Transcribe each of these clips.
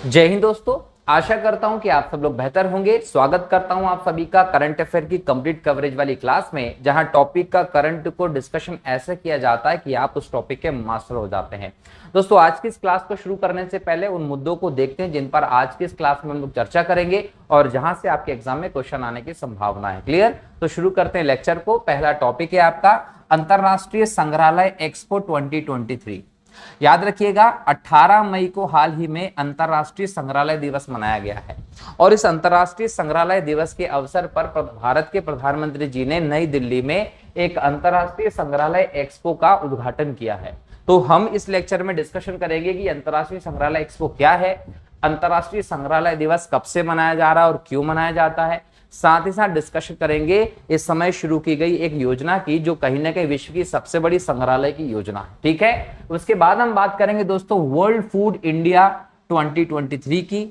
जय हिंद दोस्तों। आशा करता हूं कि आप सब लोग बेहतर होंगे। स्वागत करता हूं आप सभी का करंट अफेयर की कंप्लीट कवरेज वाली क्लास में, जहां टॉपिक का करंट को डिस्कशन ऐसे किया जाता है कि आप उस टॉपिक के मास्टर हो जाते हैं। दोस्तों, आज की इस क्लास को शुरू करने से पहले उन मुद्दों को देखते हैं जिन पर आज की इस क्लास में हम लोग चर्चा करेंगे और जहां से आपके एग्जाम में क्वेश्चन आने की संभावना है। क्लियर? तो शुरू करते हैं लेक्चर को। पहला टॉपिक है आपका अंतरराष्ट्रीय संग्रहालय एक्सपो 2023। याद रखिएगा, 18 मई को हाल ही में अंतरराष्ट्रीय संग्रहालय दिवस मनाया गया है और इस अंतरराष्ट्रीय संग्रहालय दिवस के अवसर पर भारत के प्रधानमंत्री जी ने नई दिल्ली में एक अंतरराष्ट्रीय संग्रहालय एक्सपो का उद्घाटन किया है। तो हम इस लेक्चर में डिस्कशन करेंगे कि अंतरराष्ट्रीय संग्रहालय एक्सपो क्या है, अंतरराष्ट्रीय संग्रहालय दिवस कब से मनाया जा रहा है और क्यों मनाया जाता है। साथ ही साथ डिस्कशन करेंगे इस समय शुरू की गई एक योजना की, जो कहीं ना कहीं विश्व की सबसे बड़ी संग्रहालय की योजना है। ठीक है, उसके बाद हम बात करेंगे दोस्तों वर्ल्ड फूड इंडिया 2023 की।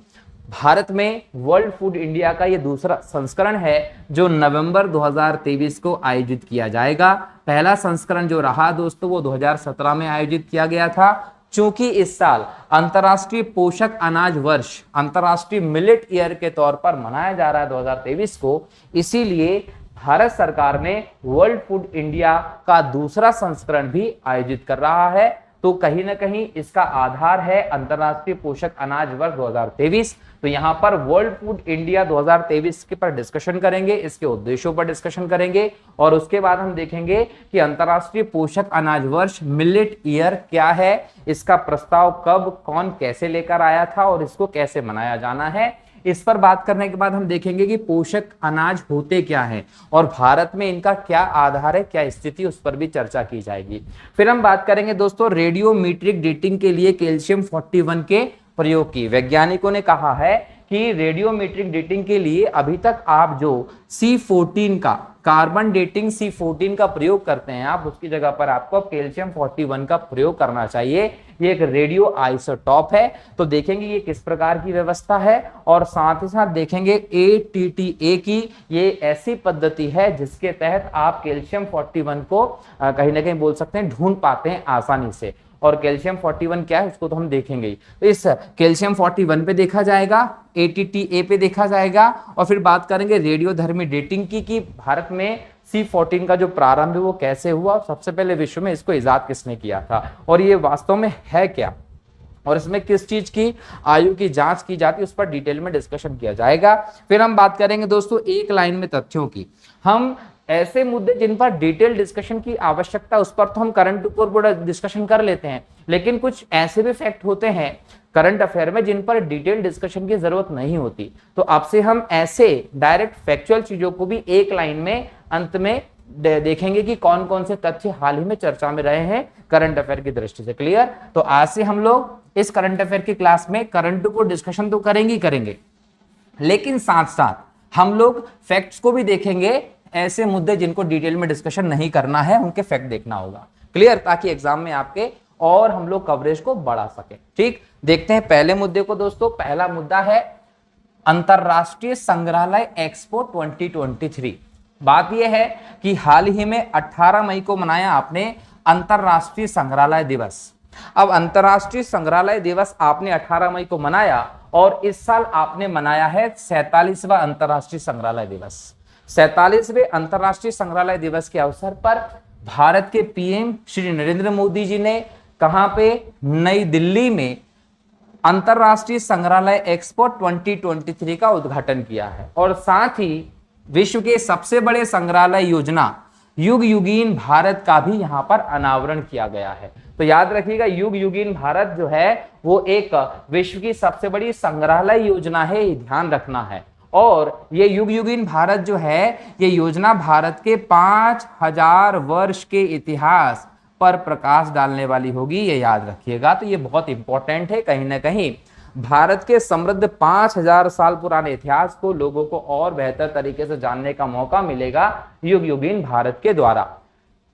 भारत में वर्ल्ड फूड इंडिया का ये दूसरा संस्करण है जो नवंबर 2023 को आयोजित किया जाएगा। पहला संस्करण जो रहा दोस्तों वो 2017 में आयोजित किया गया था। चूंकि इस साल अंतरराष्ट्रीय पोषक अनाज वर्ष, अंतरराष्ट्रीय मिलेट ईयर के तौर पर मनाया जा रहा है 2023 को, इसीलिए भारत सरकार ने वर्ल्ड फूड इंडिया का दूसरा संस्करण भी आयोजित कर रहा है। तो कहीं ना कहीं इसका आधार है अंतरराष्ट्रीय पोषक अनाज वर्ष 2023। तो यहां पर वर्ल्ड फूड इंडिया 2023 के पर डिस्कशन करेंगे, इसके उद्देश्यों पर डिस्कशन करेंगे और उसके बाद हम देखेंगे कि अंतरराष्ट्रीय पोषक अनाज वर्ष मिलेट ईयर क्या है, इसका प्रस्ताव कब कौन कैसे लेकर आया था और इसको कैसे मनाया जाना है। इस पर बात करने के बाद हम देखेंगे कि पोषक अनाज होते क्या हैं और भारत में इनका क्या आधार है, क्या स्थिति, उस पर भी चर्चा की जाएगी। फिर हम बात करेंगे दोस्तों रेडियोमीट्रिक डेटिंग के लिए कैल्शियम 41 के प्रयोग की। वैज्ञानिकों ने कहा है कि रेडियोमीट्रिक डेटिंग के लिए अभी तक आप जो C14 का कार्बन डेटिंग C14 का प्रयोग करते हैं, आप उसकी जगह पर आपको कैल्शियम 41 का प्रयोग करना चाहिए। ये एक रेडियो आइसोटॉप है। तो देखेंगे ये किस प्रकार की व्यवस्था है और साथ ही साथ देखेंगे ATTA की। ये ऐसी पद्धति है जिसके तहत आप कैल्शियम 41 को कहीं ना कहीं बोल सकते हैं ढूंढ पाते हैं आसानी से। और कैल्शियम 41 क्या है उसको तो हम देखेंगे ही। तो इस कैल्शियम 41 पे देखा जाएगा, ATTA पे देखा जाएगा और फिर बात करेंगे रेडियोधर्मी डेटिंग की कि भारत में C14 का जो प्रारंभ है वो कैसे हुआ और सबसे पहले विश्व में इसको इजाद किसने किया था और ये वास्तव में है क्या और इसमें किस चीज की आयु की जांच की जाती है, उस पर डिटेल में डिस्कशन किया जाएगा। फिर हम बात करेंगे दोस्तों एक लाइन में तथ्यों की। हम ऐसे मुद्दे जिन पर डिटेल डिस्कशन की आवश्यकता, उस पर तो हम करंट पर डिस्कशन कर लेते हैं, लेकिन कुछ ऐसे भी फैक्ट होते हैं करंट अफेयर में जिन पर डिटेल डिस्कशन की जरूरत नहीं होती। तो आपसे हम ऐसे डायरेक्ट फैक्चुअल चीजों को भी एक लाइन में अंत में देखेंगे कि कौन कौन से तथ्य हाल ही में चर्चा में रहे हैं करंट अफेयर की दृष्टि से। क्लियर? तो आज से हम लोग इस करंट अफेयर की क्लास में करंट को डिस्कशन तो करेंगे, लेकिन साथ साथ हम लोग फैक्ट्स को भी देखेंगे। ऐसे मुद्दे जिनको डिटेल में डिस्कशन नहीं करना है उनके फैक्ट देखना होगा। क्लियर? ताकि एग्जाम में आपके और हम लोग कवरेज को बढ़ा सके। ठीक, देखते हैं पहले मुद्दे को दोस्तों। पहला मुद्दा है अंतरराष्ट्रीय संग्रहालय एक्सपो 2023। बात यह है कि हाल ही में 18 मई को मनाया आपने अंतरराष्ट्रीय संग्रहालय दिवस। अब अंतरराष्ट्रीय संग्रहालय दिवस आपने 18 मई को मनाया और इस साल आपने मनाया है 47वां अंतरराष्ट्रीय संग्रहालय दिवस। 47वें अंतरराष्ट्रीय संग्रहालय दिवस के अवसर पर भारत के PM श्री नरेंद्र मोदी जी ने कहां पे, नई दिल्ली में अंतरराष्ट्रीय संग्रहालय एक्सपो 2023 का उद्घाटन किया है और साथ ही विश्व के सबसे बड़े संग्रहालय योजना युग युगीन भारत का भी यहां पर अनावरण किया गया है। तो याद रखिएगा, युग युगीन भारत जो है वो एक विश्व की सबसे बड़ी संग्रहालय योजना है, ये ध्यान रखना है। और ये युग युगीन भारत जो है ये योजना भारत के 5000 वर्ष के इतिहास पर प्रकाश डालने वाली होगी, ये याद रखिएगा। तो ये बहुत इंपॉर्टेंट है। कहीं ना कहीं भारत के समृद्ध 5000 साल पुराने इतिहास को लोगों को और बेहतर तरीके से जानने का मौका मिलेगा युग युगीन भारत के द्वारा।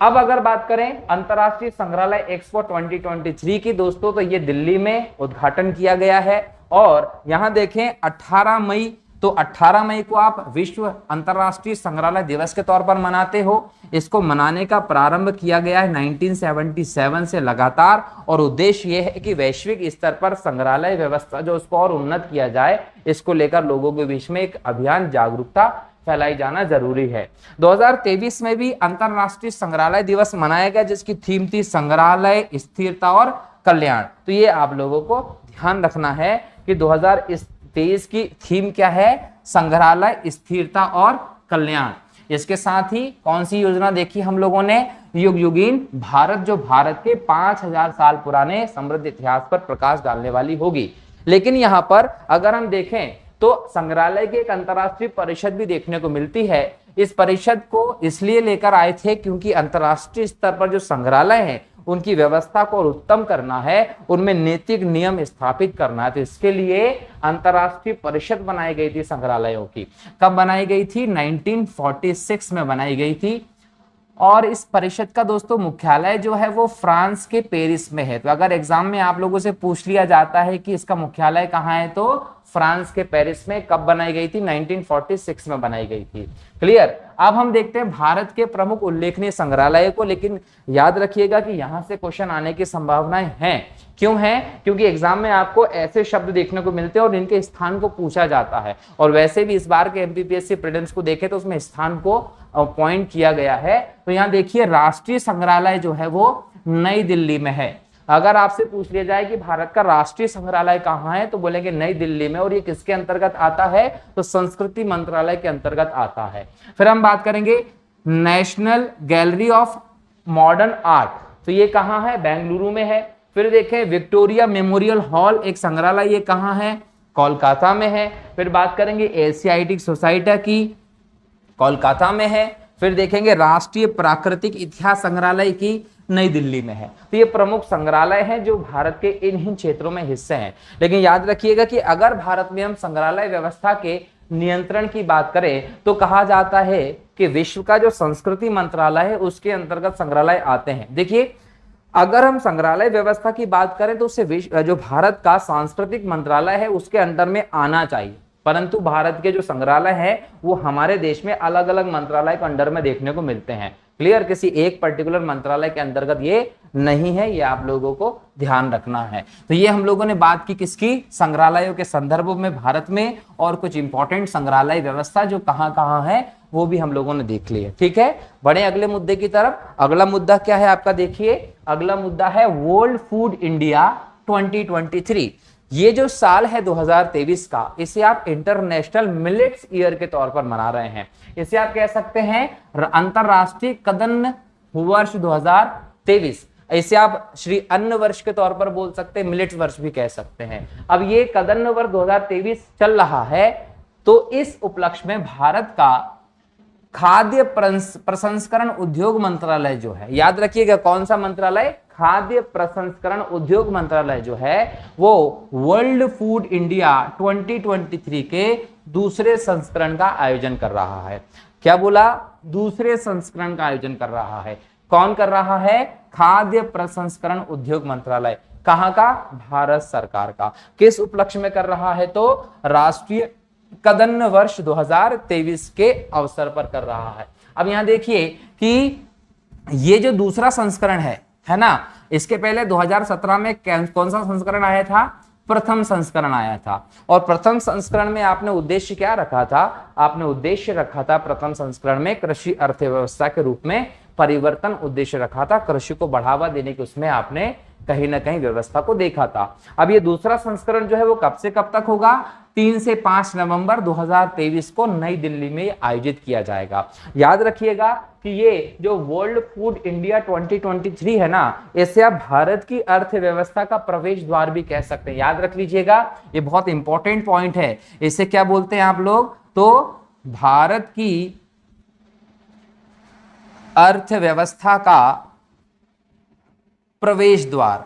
अब अगर बात करें अंतरराष्ट्रीय संग्रहालय एक्सपो 2023 की दोस्तों, तो ये दिल्ली में उद्घाटन किया गया है और यहां देखें 18 मई तो 18 मई को आप विश्व अंतर्राष्ट्रीय संग्रहालय दिवस के तौर पर मनाते हो। इसको मनाने का प्रारंभ किया गया है 1977 से लगातार, और उद्देश्य यह है कि वैश्विक स्तर पर संग्रहालय व्यवस्था जो उसको और उन्नत किया जाए, इसको लेकर लोगों के बीच में एक अभियान जागरूकता फैलाई जाना जरूरी है। 2023 में भी अंतरराष्ट्रीय संग्रहालय दिवस मनाया गया, जिसकी थीम थी संग्रहालय, स्थिरता और कल्याण। तो ये आप लोगों को ध्यान रखना है कि 2023 की थीम क्या है, संग्रहालय, स्थिरता और कल्याण। इसके साथ ही कौन सी योजना देखी हम लोगों ने, युग युगीन भारत, जो भारत के 5000 साल पुराने समृद्ध इतिहास पर प्रकाश डालने वाली होगी। लेकिन यहाँ पर अगर हम देखें तो संग्रहालय की एक अंतर्राष्ट्रीय परिषद भी देखने को मिलती है। इस परिषद को इसलिए लेकर आए थे क्योंकि अंतर्राष्ट्रीय स्तर पर जो संग्रहालय हैं उनकी व्यवस्था को और उत्तम करना है, उनमें नैतिक नियम स्थापित करना है। तो इसके लिए अंतर्राष्ट्रीय परिषद बनाई गई थी संग्रहालयों की। कब बनाई गई थी? 1946 में बनाई गई थी। और इस परिषद का दोस्तों मुख्यालय जो है वो फ्रांस के पेरिस में है। तो अगर एग्जाम में आप लोगों से पूछ लिया जाता है कि इसका मुख्यालय कहाँ है, तो फ्रांस के पेरिस में। कब बनाई गई थी? 1946 में बनाई गई थी। क्लियर। अब हम देखते हैं भारत के प्रमुख उल्लेखनीय संग्रहालय को, लेकिन याद रखिएगा कि यहां से क्वेश्चन आने की संभावनाएं हैं। क्यों है? क्योंकि एग्जाम में आपको ऐसे शब्द देखने को मिलते हैं और इनके स्थान को पूछा जाता है। और वैसे भी इस बार के एमपीपीएससी प्रीलिम्स को देखें तो उसमें स्थान को पॉइंट किया गया है। तो यहाँ देखिए राष्ट्रीय संग्रहालय जो है वो नई दिल्ली में है। अगर आपसे पूछ लिया जाए कि भारत का राष्ट्रीय संग्रहालय कहाँ है, तो बोलेंगे नई दिल्ली में। और ये किसके अंतर्गत आता है? तो संस्कृति मंत्रालय के अंतर्गत आता है। फिर हम बात करेंगे national gallery of modern art. तो ये कहाँ है? बेंगलुरु में है। फिर देखें विक्टोरिया मेमोरियल हॉल, एक संग्रहालय, ये कहाँ है? कोलकाता में है। फिर बात करेंगे एशियाटिक सोसाइटी की, कोलकाता में है। फिर देखेंगे राष्ट्रीय प्राकृतिक इतिहास संग्रहालय की, नई दिल्ली में है। तो ये प्रमुख संग्रहालय हैं जो भारत के इन क्षेत्रों में हिस्से हैं। लेकिन याद रखिएगा कि अगर भारत में हम संग्रहालय व्यवस्था के नियंत्रण की बात करें तो कहा जाता है कि विश्व का जो संस्कृति मंत्रालय है उसके अंतर्गत संग्रहालय आते हैं। देखिए अगर हम संग्रहालय व्यवस्था की बात करें तो उससे जो भारत का सांस्कृतिक मंत्रालय है उसके अंडर में आना चाहिए, परंतु भारत के जो संग्रहालय है वो हमारे देश में अलग अलग मंत्रालय के अंडर में देखने को मिलते हैं। क्लियर। किसी एक पर्टिकुलर मंत्रालय के अंतर्गत ये नहीं है, ये आप लोगों को ध्यान रखना है। तो ये हम लोगों ने बात की किसकी? संग्रहालयों के संदर्भ में भारत में, और कुछ इंपॉर्टेंट संग्रहालय व्यवस्था जो कहाँ कहाँ है वो भी हम लोगों ने देख ली है। ठीक है, बड़े अगले मुद्दे की तरफ। अगला मुद्दा क्या है आपका? देखिए अगला मुद्दा है वर्ल्ड फूड इंडिया 2023। ये जो साल है 2023 का, इसे आप इंटरनेशनल मिलेट्स ईयर के तौर पर मना रहे हैं। इसे आप कह सकते हैं अंतरराष्ट्रीय कदन्न वर्ष 2023। इसे आप श्री अन्न वर्ष के तौर पर बोल सकते हैं, मिलेट्स वर्ष भी कह सकते हैं। अब ये कदन्न वर्ष 2023 चल रहा है, तो इस उपलक्ष्य में भारत का खाद्य प्रसंस्करण उद्योग मंत्रालय जो है, याद रखिएगा कौन सा मंत्रालय? खाद्य प्रसंस्करण उद्योग मंत्रालय जो है वो वर्ल्ड फूड इंडिया 2023 के दूसरे संस्करण का आयोजन कर रहा है। क्या बोला? दूसरे संस्करण का आयोजन कर रहा है। कौन कर रहा है? खाद्य प्रसंस्करण उद्योग मंत्रालय। कहां का? भारत सरकार का। किस उपलक्ष्य में कर रहा है? तो राष्ट्रीय कदन्न वर्ष 2023 के अवसर पर कर रहा है। अब यहां देखिए कि ये जो दूसरा संस्करण है ना, इसके पहले 2017 में कौन सा संस्करण आया था? प्रथम संस्करण आया था। और प्रथम संस्करण में आपने उद्देश्य क्या रखा था? आपने उद्देश्य रखा था प्रथम संस्करण में कृषि अर्थव्यवस्था के रूप में परिवर्तन उद्देश्य रखा था, कृषि को बढ़ावा देने की उसमें आपने कहीं ना कहीं व्यवस्था को देखा था। अब ये दूसरा संस्करण जो है वो कब से कब तक होगा? 3 से 5 नवंबर 2023 को नई दिल्ली में आयोजित किया जाएगा। याद रखिएगा कि ये जो वर्ल्ड फूड इंडिया 2023 है ना, इसे आप भारत की अर्थव्यवस्था का प्रवेश द्वार भी कह सकते हैं। याद रख लीजिएगा, ये बहुत इंपॉर्टेंट पॉइंट है। इसे क्या बोलते हैं आप लोग? तो भारत की अर्थव्यवस्था का प्रवेश द्वार।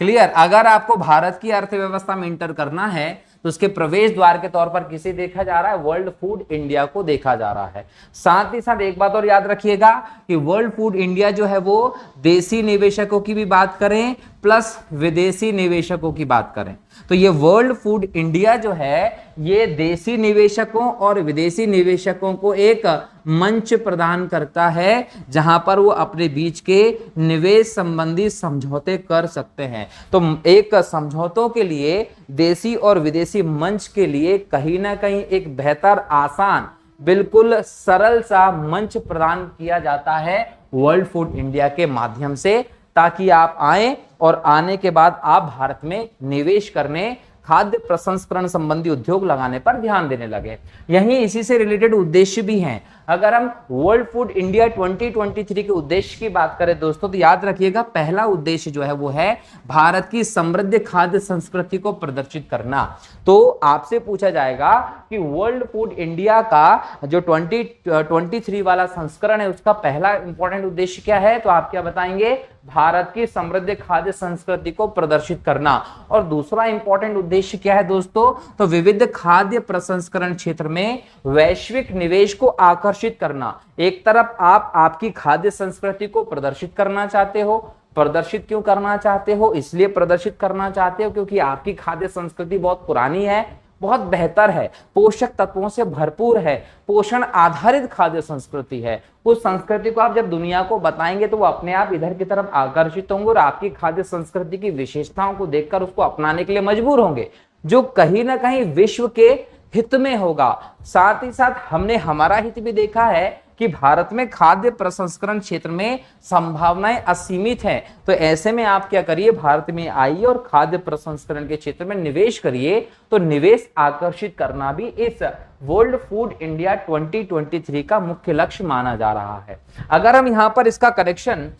क्लियर। अगर आपको भारत की अर्थव्यवस्था में इंटर करना है तो उसके प्रवेश द्वार के तौर पर किसे देखा जा रहा है? वर्ल्ड फूड इंडिया को देखा जा रहा है। साथ ही साथ एक बात और याद रखिएगा कि वर्ल्ड फूड इंडिया जो है वो देसी निवेशकों की भी बात करें प्लस विदेशी निवेशकों की बात करें तो ये वर्ल्ड फूड इंडिया जो है ये देसी निवेशकों और विदेशी निवेशकों को एक मंच प्रदान करता है जहां पर वो अपने बीच के निवेश संबंधी समझौते कर सकते हैं। तो एक समझौतों के लिए देसी और विदेशी मंच के लिए कहीं ना कहीं एक बेहतर, आसान, बिल्कुल सरल सा मंच प्रदान किया जाता है वर्ल्ड फूड इंडिया के माध्यम से, ताकि आप आए और आने के बाद आप भारत में निवेश करने, खाद्य प्रसंस्करण संबंधी उद्योग लगाने पर ध्यान देने लगे। यही इसी से रिलेटेड उद्देश्य भी हैं। अगर हम वर्ल्ड फूड इंडिया 2023 के उद्देश्य की बात करें दोस्तों, तो याद रखिएगा पहला उद्देश्य जो है वो है भारत की समृद्ध खाद्य संस्कृति को प्रदर्शित करना। तो आपसे पूछा जाएगा कि वर्ल्ड फूड इंडिया का जो 2023 वाला संस्करण है उसका पहला इंपॉर्टेंट उद्देश्य क्या है, तो आप क्या बताएंगे, भारत की समृद्ध खाद्य संस्कृति को प्रदर्शित करना। और दूसरा इंपॉर्टेंट उद्देश्य क्या है दोस्तों, तो विविध खाद्य प्रसंस्करण क्षेत्र में वैश्विक निवेश को आकर्षित करना। एक तरफ आप आपकी खाद्य संस्कृति को प्रदर्शित करना चाहते हो, प्रदर्शित क्यों करना चाहते हो, इसलिए प्रदर्शित करना चाहते हो क्योंकि आपकी खाद्य संस्कृति बहुत पुरानी है, बहुत बेहतर है, पोषक तत्वों से भरपूर है, पोषण आधारित खाद्य संस्कृति है। उस संस्कृति को आप जब दुनिया को बताएंगे तो वो अपने आप इधर की तरफ आकर्षित होंगे और आपकी खाद्य संस्कृति की विशेषताओं को देखकर उसको अपनाने के लिए मजबूर होंगे, जो कहीं ना कहीं विश्व के हित में होगा। साथ ही साथ हमने हमारा हित भी देखा है कि भारत में खाद्य प्रसंस्करण क्षेत्र में संभावनाएं असीमित हैं। तो ऐसे में आप क्या करिए, भारत में आइए और खाद्य प्रसंस्करण के क्षेत्र में निवेश करिए। तो निवेश आकर्षित करना भी इस वर्ल्ड फूड इंडिया 2023 का मुख्य लक्ष्य माना जा रहा है। अगर हम यहां पर इसका कनेक्शन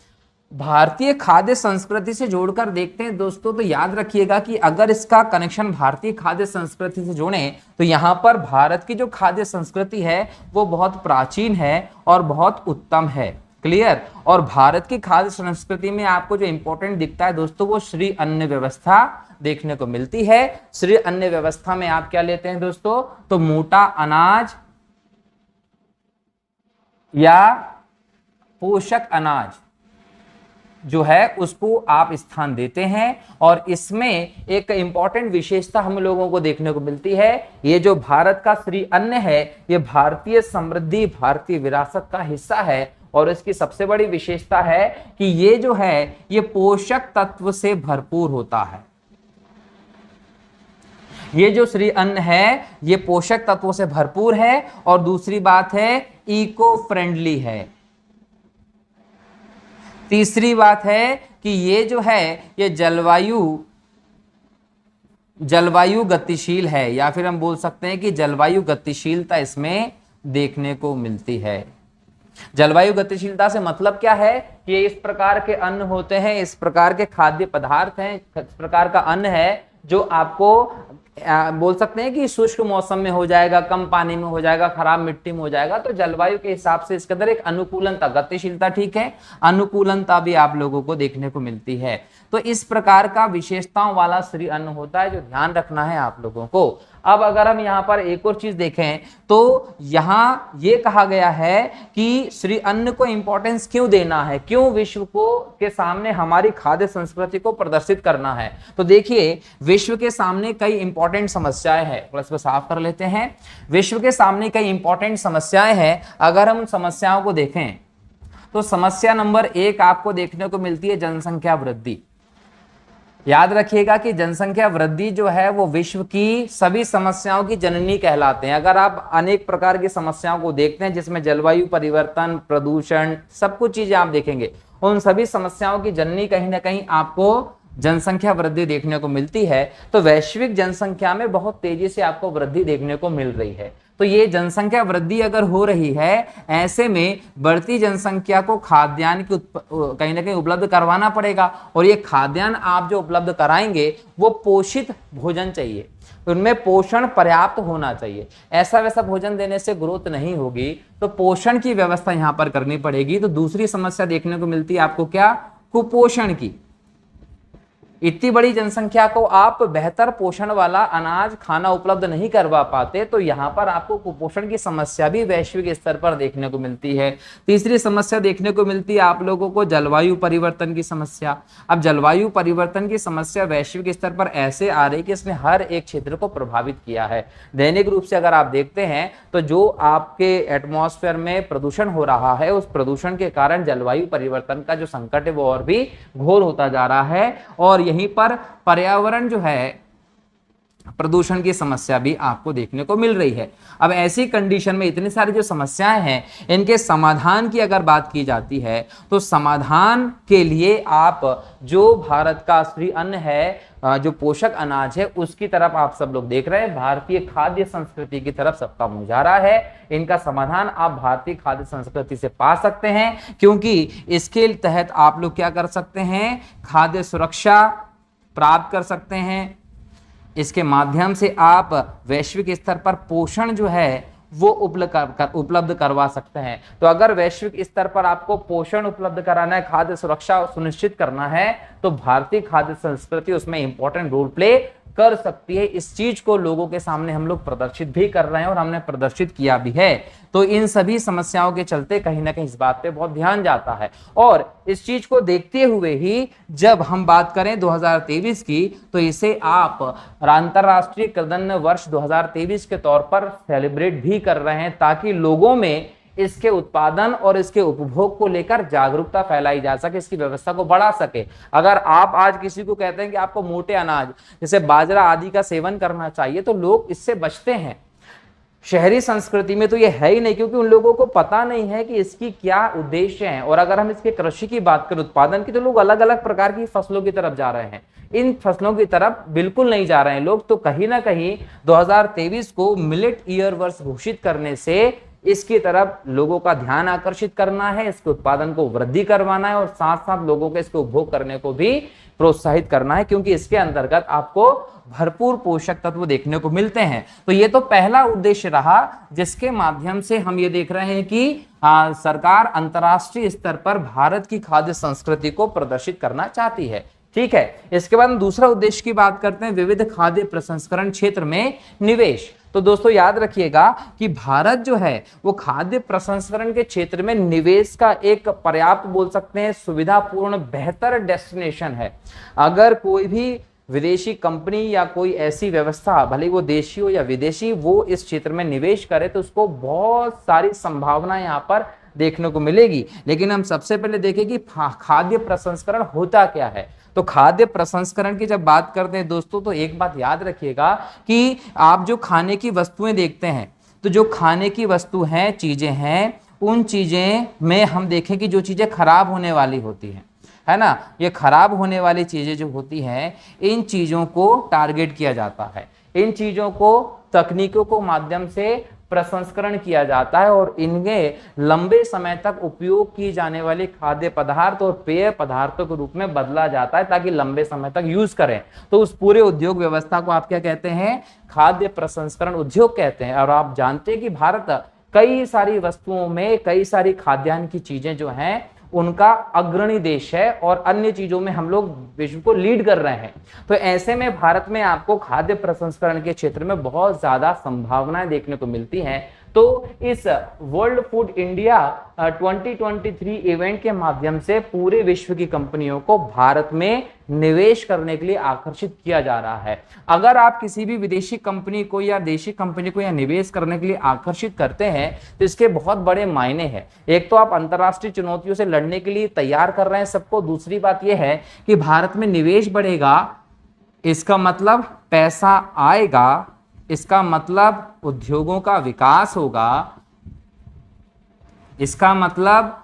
भारतीय खाद्य संस्कृति से जोड़कर देखते हैं दोस्तों, तो याद रखिएगा कि अगर इसका कनेक्शन भारतीय खाद्य संस्कृति से जोड़ें तो यहां पर भारत की जो खाद्य संस्कृति है वो बहुत प्राचीन है और बहुत उत्तम है। क्लियर। और भारत की खाद्य संस्कृति में आपको जो इंपॉर्टेंट दिखता है दोस्तों वो श्री अन्न व्यवस्था देखने को मिलती है। श्री अन्न व्यवस्था में आप क्या लेते हैं दोस्तों, तो मोटा अनाज या पोषक अनाज जो है उसको आप स्थान देते हैं। और इसमें एक इंपॉर्टेंट विशेषता हम लोगों को देखने को मिलती है, ये जो भारत का श्री अन्न है ये भारतीय समृद्धि, भारतीय विरासत का हिस्सा है। और इसकी सबसे बड़ी विशेषता है कि ये जो है ये पोषक तत्व से भरपूर होता है। ये जो श्री अन्न है ये पोषक तत्वों से भरपूर है। और दूसरी बात है इको फ्रेंडली है। तीसरी बात है कि ये जो है ये जलवायु गतिशील है, या फिर हम बोल सकते हैं कि जलवायु गतिशीलता इसमें देखने को मिलती है। जलवायु गतिशीलता से मतलब क्या है कि ये इस प्रकार के अन्न होते हैं, इस प्रकार के खाद्य पदार्थ हैं, इस प्रकार का अन्न है जो आपको बोल सकते हैं कि शुष्क मौसम में हो जाएगा, कम पानी में हो जाएगा, खराब मिट्टी में हो जाएगा। तो जलवायु के हिसाब से इसके अंदर एक अनुकूलनता, गतिशीलता ठीक है, अनुकूलनता भी आप लोगों को देखने को मिलती है। तो इस प्रकार का विशेषताओं वाला श्री अन्न होता है जो ध्यान रखना है आप लोगों को। अब अगर हम यहाँ पर एक और चीज देखें तो यहाँ ये कहा गया है कि श्री अन्न को इंपॉर्टेंस क्यों देना है, क्यों विश्व को के सामने हमारी खाद्य संस्कृति को प्रदर्शित करना है। तो देखिए विश्व के सामने कई इंपॉर्टेंट समस्याएं हैं, प्लस को साफ कर लेते हैं। विश्व के सामने कई इंपॉर्टेंट समस्याएं हैं। अगर हम उन समस्याओं को देखें तो समस्या नंबर 1 आपको देखने को मिलती है जनसंख्या वृद्धि। याद रखिएगा कि जनसंख्या वृद्धि जो है वो विश्व की सभी समस्याओं की जननी कहलाते हैं। अगर आप अनेक प्रकार की समस्याओं को देखते हैं जिसमें जलवायु परिवर्तन, प्रदूषण, सब कुछ चीजें आप देखेंगे, उन सभी समस्याओं की जननी कहीं ना कहीं आपको जनसंख्या वृद्धि देखने को मिलती है। तो वैश्विक जनसंख्या में बहुत तेजी से आपको वृद्धि देखने को मिल रही है। तो ये जनसंख्या वृद्धि अगर हो रही है, ऐसे में बढ़ती जनसंख्या को खाद्यान्न की कहीं ना कहीं उपलब्ध करवाना पड़ेगा। और ये खाद्यान्न आप जो उपलब्ध कराएंगे वो पोषित भोजन चाहिए, उनमें पोषण पर्याप्त होना चाहिए। ऐसा वैसा भोजन देने से ग्रोथ नहीं होगी, तो पोषण की व्यवस्था यहाँ पर करनी पड़ेगी। तो दूसरी समस्या देखने को मिलती है आपको क्या, कुपोषण की। इतनी बड़ी जनसंख्या को आप बेहतर पोषण वाला अनाज खाना उपलब्ध नहीं करवा पाते, तो यहाँ पर आपको कुपोषण की समस्या भी वैश्विक स्तर पर देखने को मिलती है। तीसरी समस्या देखने को मिलती है आप लोगों को जलवायु परिवर्तन की समस्या। अब जलवायु परिवर्तन की समस्या वैश्विक स्तर पर ऐसे आ रही कि इसने हर एक क्षेत्र को प्रभावित किया है। दैनिक रूप से अगर आप देखते हैं तो जो आपके एटमॉस्फेयर में प्रदूषण हो रहा है, उस प्रदूषण के कारण जलवायु परिवर्तन का जो संकट है वो और भी घोर होता जा रहा है, और यहीं पर पर्यावरण जो है प्रदूषण की समस्या भी आपको देखने को मिल रही है। अब ऐसी कंडीशन में इतनी सारी जो समस्याएं हैं, इनके समाधान की अगर बात की जाती है तो समाधान के लिए आप जो भारत का असली अन्न है, जो पोषक अनाज है, उसकी तरफ आप सब लोग देख रहे हैं। भारतीय खाद्य संस्कृति की तरफ सबका मुंह जा रहा है। इनका समाधान आप भारतीय खाद्य संस्कृति से पा सकते हैं, क्योंकि इसके तहत आप लोग क्या कर सकते हैं, खाद्य सुरक्षा प्राप्त कर सकते हैं। इसके माध्यम से आप वैश्विक स्तर पर पोषण जो है वो उपलब्ध करवा सकते हैं। तो अगर वैश्विक स्तर पर आपको पोषण उपलब्ध कराना है, खाद्य सुरक्षा सुनिश्चित करना है, तो भारतीय खाद्य संस्कृति उसमें इंपॉर्टेंट रोल प्ले कर सकती है। इस चीज को लोगों के सामने हम लोग प्रदर्शित भी कर रहे हैं और हमने प्रदर्शित किया भी है। तो इन सभी समस्याओं के चलते कहीं ना कहीं इस बात पे बहुत ध्यान जाता है, और इस चीज को देखते हुए ही जब हम बात करें 2023 की, तो इसे आप अंतरराष्ट्रीय कृदन्न वर्ष 2023 के तौर पर सेलिब्रेट भी कर रहे हैं, ताकि लोगों में इसके उत्पादन और इसके उपभोग को लेकर जागरूकता फैलाई जा सके, इसकी व्यवस्था को बढ़ा सके। अगर आप आज किसी को कहते हैं कि आपको मोटे अनाज जैसे बाजरा आदि का सेवन करना चाहिए, तो लोग इससे बचते हैं। शहरी संस्कृति में तो ये है ही नहीं, क्योंकि उन लोगों को पता नहीं है कि इसकी क्या उद्देश्य है। और अगर हम इसके कृषि की बात करें, उत्पादन की, तो लोग अलग अलग प्रकार की फसलों की तरफ जा रहे हैं। इन फसलों की तरफ बिल्कुल नहीं जा रहे हैं लोग। तो कहीं ना कहीं 2023 को मिलेट ईयर वर्ष घोषित करने से इसकी तरफ लोगों का ध्यान आकर्षित करना है, इसके उत्पादन को वृद्धि करवाना है, और साथ साथ लोगों के इसके उपभोग करने को भी प्रोत्साहित करना है, क्योंकि इसके अंतर्गत आपको भरपूर पोषक तत्व देखने को मिलते हैं। तो ये तो पहला उद्देश्य रहा, जिसके माध्यम से हम ये देख रहे हैं कि सरकार अंतर्राष्ट्रीय स्तर पर भारत की खाद्य संस्कृति को प्रदर्शित करना चाहती है। ठीक है, इसके बाद हम दूसरा उद्देश्य की बात करते हैं, विविध खाद्य प्रसंस्करण क्षेत्र में निवेश। तो दोस्तों याद रखिएगा कि भारत जो है वो खाद्य प्रसंस्करण के क्षेत्र में निवेश का एक पर्याप्त, बोल सकते हैं, सुविधापूर्ण बेहतर डेस्टिनेशन है। अगर कोई भी विदेशी कंपनी या कोई ऐसी व्यवस्था, भले वो देशी हो या विदेशी, वो इस क्षेत्र में निवेश करे, तो उसको बहुत सारी संभावना यहाँ पर देखने को मिलेगी। लेकिन हम सबसे पहले देखें कि खाद्य प्रसंस्करण होता क्या है। तो खाद्य प्रसंस्करण की जब बात करते हैं दोस्तों, तो एक बात याद रखिएगा कि आप जो खाने की वस्तुएं देखते हैं, तो जो खाने की वस्तु हैं, चीजें हैं, उन चीजें में हम देखें कि जो चीजें खराब होने वाली होती हैं, है ना, ये खराब होने वाली चीजें जो होती हैं, इन चीजों को टारगेट किया जाता है। इन चीजों को तकनीकों को माध्यम से प्रसंस्करण किया जाता है, और इनके लंबे समय तक उपयोग की जाने वाली खाद्य पदार्थ और पेय पदार्थों के रूप में बदला जाता है, ताकि लंबे समय तक यूज करें। तो उस पूरे उद्योग व्यवस्था को आप क्या कहते हैं, खाद्य प्रसंस्करण उद्योग कहते हैं। और आप जानते हैं कि भारत कई सारी वस्तुओं में, कई सारी खाद्यान्न की चीजें जो हैं, उनका अग्रणी देश है, और अन्य चीजों में हम लोग विश्व को लीड कर रहे हैं। तो ऐसे में भारत में आपको खाद्य प्रसंस्करण के क्षेत्र में बहुत ज्यादा संभावनाएं देखने को मिलती हैं। तो इस वर्ल्ड फूड इंडिया 2023 इवेंट के माध्यम से पूरे विश्व की कंपनियों को भारत में निवेश करने के लिए आकर्षित किया जा रहा है। अगर आप किसी भी विदेशी कंपनी को या देशी कंपनी को या निवेश करने के लिए आकर्षित करते हैं, तो इसके बहुत बड़े मायने हैं। एक तो आप अंतर्राष्ट्रीय चुनौतियों से लड़ने के लिए तैयार कर रहे हैं सबको। दूसरी बात यह है कि भारत में निवेश बढ़ेगा, इसका मतलब पैसा आएगा, इसका मतलब उद्योगों का विकास होगा, इसका मतलब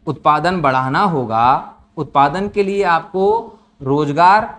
उत्पादन बढ़ाना होगा। उत्पादन के लिए आपको रोजगार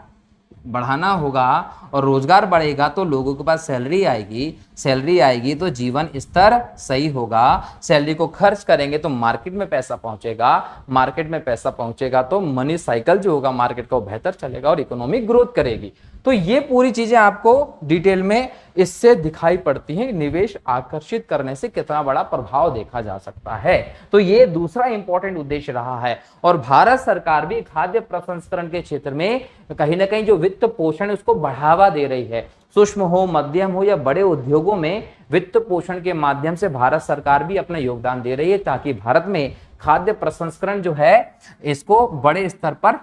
बढ़ाना होगा, और रोजगार बढ़ेगा तो लोगों के पास सैलरी आएगी, सैलरी आएगी तो जीवन स्तर सही होगा, सैलरी को खर्च करेंगे तो मार्केट में पैसा पहुंचेगा, मार्केट में पैसा पहुंचेगा तो मनी साइकिल जो होगा मार्केट का वो बेहतर चलेगा और इकोनॉमिक ग्रोथ करेगी। तो ये पूरी चीजें आपको डिटेल में इससे दिखाई पड़ती है निवेश आकर्षित करने से कितना बड़ा प्रभाव देखा जा सकता है। तो ये दूसरा इंपॉर्टेंट उद्देश्य रहा है। और भारत सरकार भी खाद्य प्रसंस्करण के क्षेत्र में कहीं ना कहीं जो वित्त पोषण उसको बढ़ावा दे रही है। सूक्ष्म हो, मध्यम हो या बड़े उद्योगों में वित्त पोषण के माध्यम से भारत सरकार भी अपना योगदान दे रही है, ताकि भारत में खाद्य प्रसंस्करण जो है इसको बड़े स्तर पर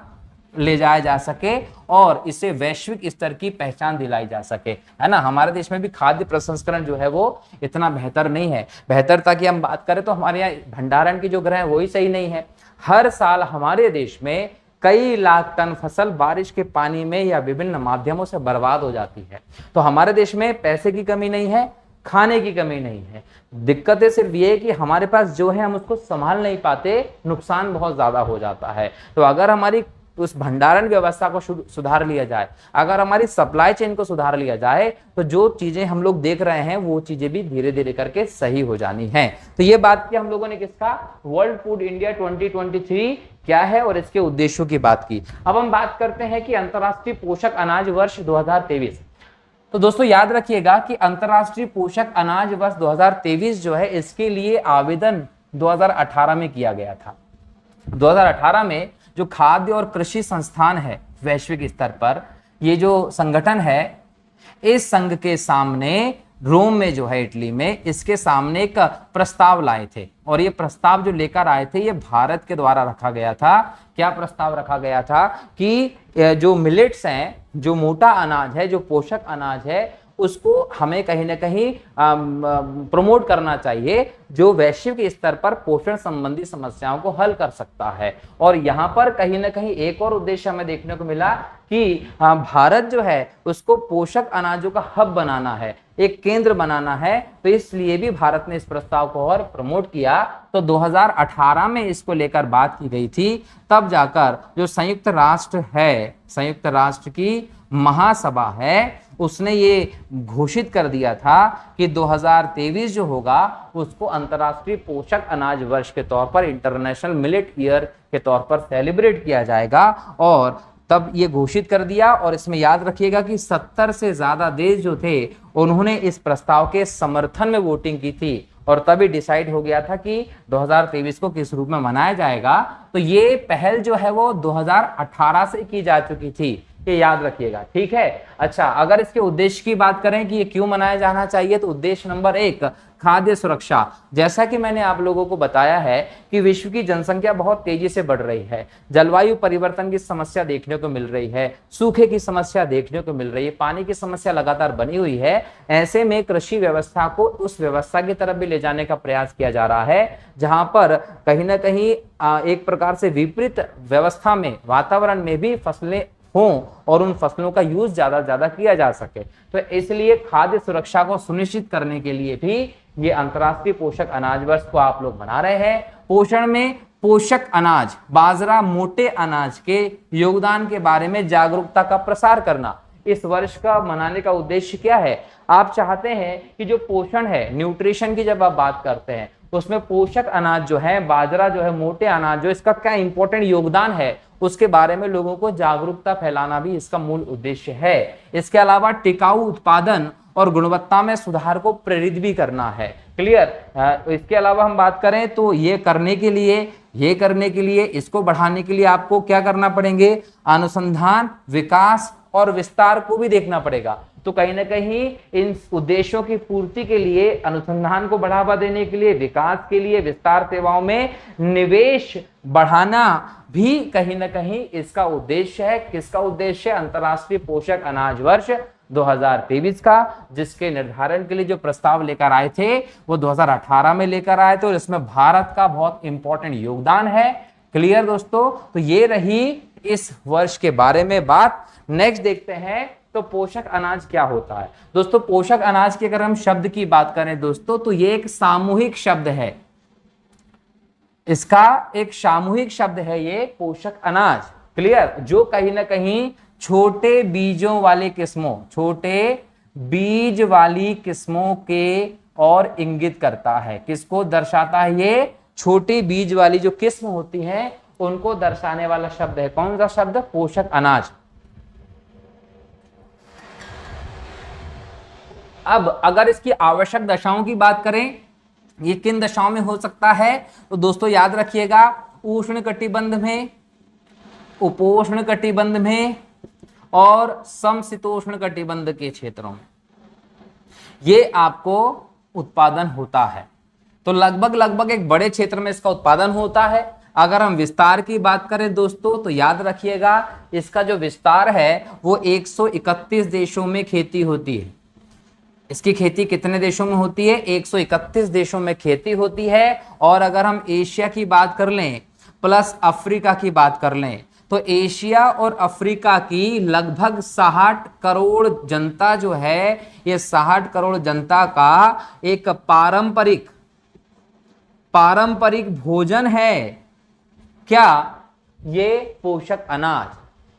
ले जाया जा सके और इसे वैश्विक स्तर की पहचान दिलाई जा सके, है ना। हमारे देश में भी खाद्य प्रसंस्करण जो है वो इतना बेहतर नहीं है। बेहतरता की हम बात करें तो हमारे यहाँ भंडारण की जो ग्रह है वही सही नहीं है। हर साल हमारे देश में कई लाख टन फसल बारिश के पानी में या विभिन्न माध्यमों से बर्बाद हो जाती है। तो हमारे देश में पैसे की कमी नहीं है, खाने की कमी नहीं है। दिक्कतें सिर्फ ये है कि हमारे पास जो है हम उसको संभाल नहीं पाते, नुकसान बहुत ज्यादा हो जाता है। तो अगर हमारी उस भंडारण व्यवस्था को सुधार लिया जाए, अगर हमारी सप्लाई चेन को सुधार लिया जाए, तो जो चीजें हम लोग देख रहे हैं वो चीजें भी धीरे धीरे करके सही हो जानी है। तो ये बात की हम लोगों ने किसका, वर्ल्ड फूड इंडिया 2023 क्या है और इसके उद्देश्यों की बात की। अब हम बात करते हैं कि अंतरराष्ट्रीय पोषक अनाज वर्ष 2023। तो दोस्तों याद रखिएगा कि अंतरराष्ट्रीय पोषक अनाज वर्ष 2023 जो है इसके लिए आवेदन 2018 में किया गया था। 2018 में जो खाद्य और कृषि संस्थान है वैश्विक स्तर पर, ये जो संगठन है, इस संघ के सामने रोम में जो है इटली में, इसके सामने एक प्रस्ताव लाए थे और ये प्रस्ताव जो लेकर आए थे ये भारत के द्वारा रखा गया था। क्या प्रस्ताव रखा गया था कि जो मिलेट्स हैं, जो मोटा अनाज है, जो पोषक अनाज है, उसको हमें कहीं ना कहीं प्रमोट करना चाहिए, जो वैश्विक स्तर पर पोषण संबंधी समस्याओं को हल कर सकता है। और यहाँ पर कहीं ना कहीं एक और उद्देश्य हमें देखने को मिला कि भारत जो है उसको पोषक अनाजों का हब बनाना है, एक केंद्र बनाना है। तो इसलिए भी भारत ने इस प्रस्ताव को और प्रमोट किया। तो 2018 में इसको लेकर बात की गई थी। तब जाकर जो संयुक्त राष्ट्र है, संयुक्त राष्ट्र की महासभा है, उसने ये घोषित कर दिया था कि 2023 जो होगा उसको अंतर्राष्ट्रीय पोषक अनाज वर्ष के तौर पर, इंटरनेशनल मिलेट ईयर के तौर पर सेलिब्रेट किया जाएगा। और तब ये घोषित कर दिया। और इसमें याद रखिएगा कि 70 से ज्यादा देश जो थे उन्होंने इस प्रस्ताव के समर्थन में वोटिंग की थी और तभी डिसाइड हो गया था कि 2023 को किस रूप में मनाया जाएगा। तो ये पहल जो है वो 2018 से की जा चुकी थी, ये याद रखिएगा, ठीक है। अच्छा, अगर इसके उद्देश्य की बात करें कि ये क्यों मनाया जाना चाहिए, तो उद्देश्य नंबर 1 खाद्य सुरक्षा। जैसा कि मैंने आप लोगों को बताया है कि विश्व की जनसंख्या बहुत तेजी से बढ़ रही है, जलवायु परिवर्तन की समस्या देखने को मिल रही है, सूखे की समस्या देखने को मिल रही है, पानी की समस्या लगातार बनी हुई है। ऐसे में कृषि व्यवस्था को उस व्यवस्था की तरफ भी ले जाने का प्रयास किया जा रहा है जहां पर कहीं ना कहीं एक प्रकार से विपरीत व्यवस्था में, वातावरण में भी फसलें हों और उन फसलों का यूज ज्यादा से ज्यादा किया जा सके। तो इसलिए खाद्य सुरक्षा को सुनिश्चित करने के लिए भी ये अंतर्राष्ट्रीय पोषक अनाज वर्ष को आप लोग मना रहे हैं। पोषण में पोषक अनाज, बाजरा, मोटे अनाज के योगदान के बारे में जागरूकता का प्रसार करना, इस वर्ष का मनाने का उद्देश्य क्या है। आप चाहते हैं कि जो पोषण है, न्यूट्रिशन की जब आप बात करते हैं उसमें पोषक अनाज जो है, बाजरा जो है, मोटे अनाज जो, इसका क्या इंपॉर्टेंट योगदान है उसके बारे में लोगों को जागरूकता फैलाना भी इसका मूल उद्देश्य है। इसके अलावा टिकाऊ उत्पादन और गुणवत्ता में सुधार को प्रेरित भी करना है। क्लियर। इसके अलावा हम बात करें तो ये करने के लिए, इसको बढ़ाने के लिए आपको क्या करना पड़ेंगे, अनुसंधान, विकास और विस्तार को भी देखना पड़ेगा। तो कहीं ना कहीं इन उद्देश्यों की पूर्ति के लिए, अनुसंधान को बढ़ावा देने के लिए, विकास के लिए, विस्तार सेवाओं में निवेश बढ़ाना भी कहीं ना कहीं इसका उद्देश्य है। किसका उद्देश्य है? अंतर्राष्ट्रीय पोषक अनाज वर्ष 2023 का, जिसके निर्धारण के लिए जो प्रस्ताव लेकर आए थे वो 2018 में लेकर आए थे और इसमें भारत का बहुत इंपॉर्टेंट योगदान है। क्लियर दोस्तों। तो ये रही इस वर्ष के बारे में बात। नेक्स्ट देखते हैं तो पोषक अनाज क्या होता है। दोस्तों पोषक अनाज की अगर हम शब्द की बात करें दोस्तों, तो ये एक सामूहिक शब्द है, इसका एक सामूहिक शब्द है ये पोषक अनाज। क्लियर। जो कहीं ना कहीं छोटे बीजों वाले किस्मों, छोटे बीज वाली किस्मों के और इंगित करता है। किसको दर्शाता है? ये छोटे बीज वाली जो किस्म होती हैं उनको दर्शाने वाला शब्द है। कौन सा शब्द? पोषक अनाज। अब अगर इसकी आवश्यक दशाओं की बात करें, ये किन दशाओं में हो सकता है, तो दोस्तों याद रखिएगा, उष्ण कटिबंध में, उपोष्ण कटिबंध में और समशीतोष्ण कटिबंध के क्षेत्रों में ये आपको उत्पादन होता है। तो लगभग एक बड़े क्षेत्र में इसका उत्पादन होता है। अगर हम विस्तार की बात करें दोस्तों, तो याद रखिएगा इसका जो विस्तार है वो 131 देशों में खेती होती है। इसकी खेती कितने देशों में होती है? 131 देशों में खेती होती है। और अगर हम एशिया की बात कर लें प्लस अफ्रीका की बात कर लें, तो एशिया और अफ्रीका की लगभग 60 करोड़ जनता जो है, ये 60 करोड़ जनता का एक पारंपरिक भोजन है क्या? ये पोषक अनाज।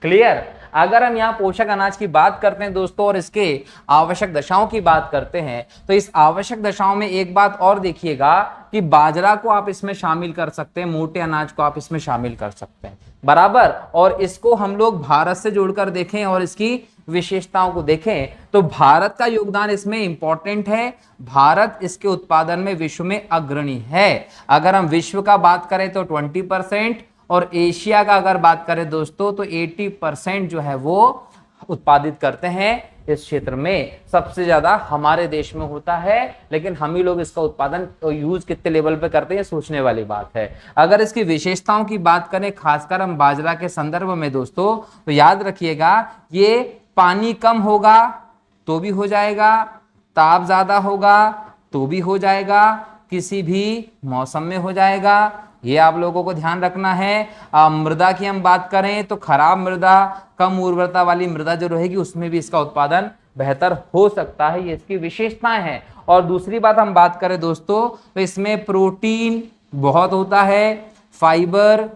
क्लियर? अगर हम यहाँ पोषक अनाज की बात करते हैं दोस्तों और इसके आवश्यक दशाओं की बात करते हैं, तो इस आवश्यक दशाओं में एक बात और देखिएगा कि बाजरा को आप इसमें शामिल कर सकते हैं, मोटे अनाज को आप इसमें शामिल कर सकते हैं, बराबर। और इसको हम लोग भारत से जोड़कर देखें और इसकी विशेषताओं को देखें, तो भारत का योगदान इसमें इंपॉर्टेंट है। भारत इसके उत्पादन में विश्व में अग्रणी है। अगर हम विश्व का बात करें तो 20%, और एशिया का अगर बात करें दोस्तों तो 80% जो है वो उत्पादित करते हैं। इस क्षेत्र में सबसे ज्यादा हमारे देश में होता है, लेकिन हम ही लोग इसका उत्पादन यूज कितने लेवल पे करते हैं, सोचने वाली बात है। अगर इसकी विशेषताओं की बात करें, खासकर हम बाजरा के संदर्भ में दोस्तों, तो याद रखिएगा ये पानी कम होगा तो भी हो जाएगा, ताप ज्यादा होगा तो भी हो जाएगा, किसी भी मौसम में हो जाएगा, ये आप लोगों को ध्यान रखना है। मृदा की हम बात करें तो खराब मृदा, कम उर्वरता वाली मृदा जो रहेगी उसमें भी इसका उत्पादन बेहतर हो सकता है। ये इसकी विशेषताएं हैं। और दूसरी बात हम बात करें दोस्तों, तो इसमें प्रोटीन बहुत होता है, फाइबर